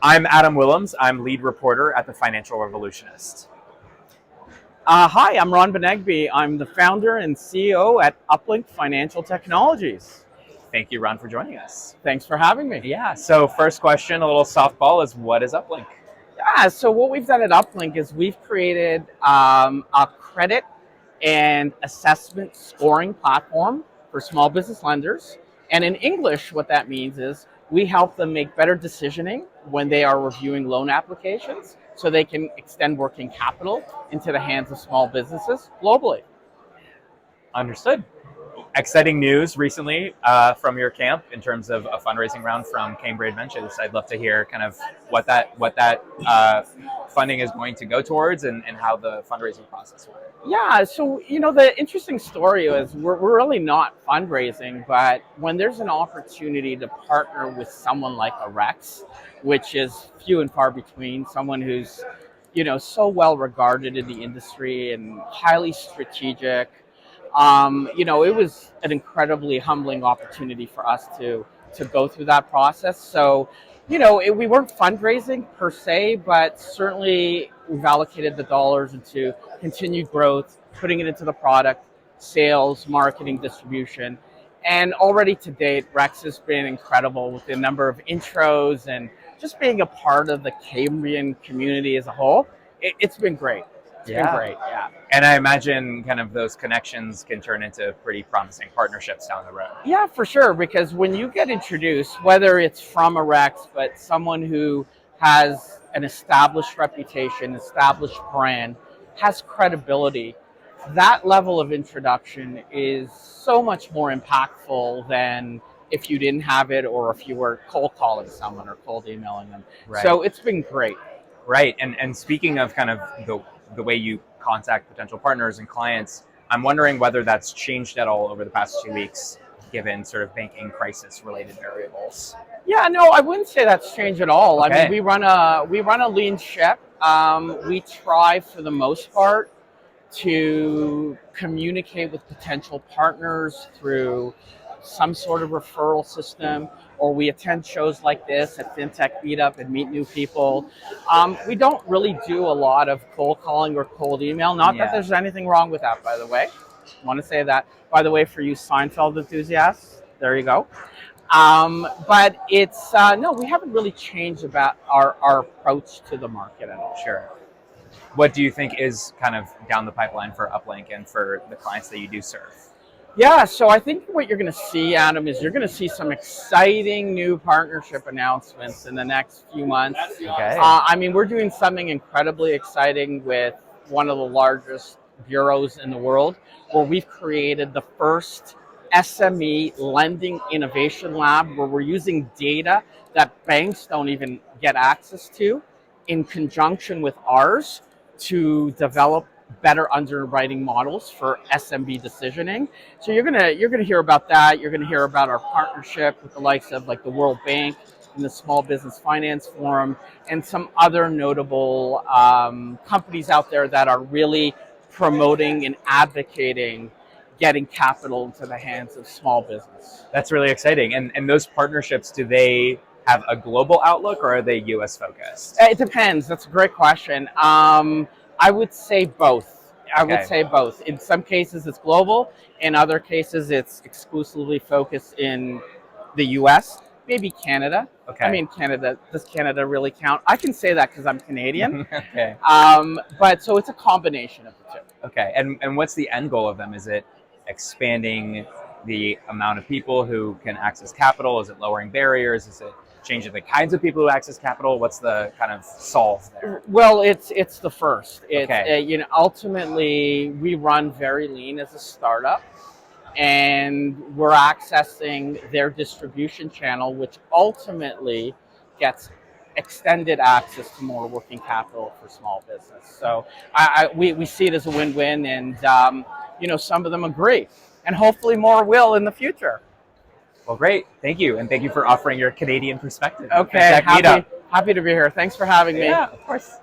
I'm Adam Willems. I'm lead reporter at the Financial Revolutionist. Hi, I'm Ron Benegbi. I'm the founder and CEO at Uplinq Financial Technologies. Thank you, Ron, for joining us. Thanks for having me. Yeah, so first question, a little softball, is what is Uplinq? Yeah, so what we've done at Uplinq is we've created a credit and assessment scoring platform for small business lenders. And in English, what that means is we help them make better decisioning when they are reviewing loan applications so they can extend working capital into the hands of small businesses globally. Understood. Exciting news recently from your camp in terms of a fundraising round from Cambridge Ventures. I'd love to hear kind of what that funding is going to go towards and how the fundraising process went. Yeah, so the interesting story is we're really not fundraising, but when there's an opportunity to partner with someone like a Rex, which is few and far between, someone who's so well regarded in the industry and highly strategic. It was an incredibly humbling opportunity for us to go through that process. So, we weren't fundraising per se, but certainly we've allocated the dollars into continued growth, putting it into the product, sales, marketing, distribution. And already to date, Rex has been incredible with the number of intros and just being a part of the Cambrian community as a whole. It's been great. It's been great, yeah. And I imagine kind of those connections can turn into pretty promising partnerships down the road. Yeah, for sure, because when you get introduced, whether it's from a Rex, but someone who has an established reputation, established brand, has credibility, that level of introduction is so much more impactful than if you didn't have it or if you were cold calling someone or cold emailing them. Right. So it's been great. Right, and speaking of kind of the way you contact potential partners and clients, I'm wondering whether that's changed at all over the past 2 weeks, given sort of banking crisis related variables. Yeah, no, I wouldn't say that's changed at all. Okay. I mean, we run a lean ship. We try for the most part to communicate with potential partners through some sort of referral system, or we attend shows like this at FinTech Meetup and meet new people. We don't really do a lot of cold calling or cold email. Not that there's anything wrong with that, by the way. I want to say that, by the way, for you Seinfeld enthusiasts, there you go. But it's, no, we haven't really changed about our approach to the market at all. Sure. What do you think is kind of down the pipeline for Uplinq and for the clients that you do serve? Yeah, so I think what you're going to see, Adam, is you're going to see some exciting new partnership announcements in the next few months. Okay. I mean, we're doing something incredibly exciting with one of the largest bureaus in the world, where we've created the first SME lending innovation lab, where we're using data that banks don't even get access to in conjunction with ours to develop better underwriting models for SMB decisioning. So you're gonna hear about that. You're gonna hear about our partnership with the likes of like the World Bank and the Small Business Finance Forum and some other notable companies out there that are really promoting and advocating getting capital into the hands of small business. That's really exciting. And those partnerships, do they have a global outlook or are they US focused? It depends. That's a great question. I would say both. I would say both. In some cases, it's global. In other cases, it's exclusively focused in the U.S., maybe Canada. Okay. I mean, Canada. Does Canada really count? I can say that because I'm Canadian. Okay. But so it's a combination of the two. Okay. And what's the end goal of them? Is it expanding the amount of people who can access capital? Is it lowering barriers? Is it changing the kinds of people who access capital? What's the kind of solve there? Well, it's the first. It's, okay. Ultimately, we run very lean as a startup, and we're accessing their distribution channel, which ultimately gets extended access to more working capital for small business. So we see it as a win-win, and some of them agree, and hopefully more will in the future. Well, great. Thank you. And thank you for offering your Canadian perspective. Okay. Happy to be here. Thanks for having me. Yeah, of course.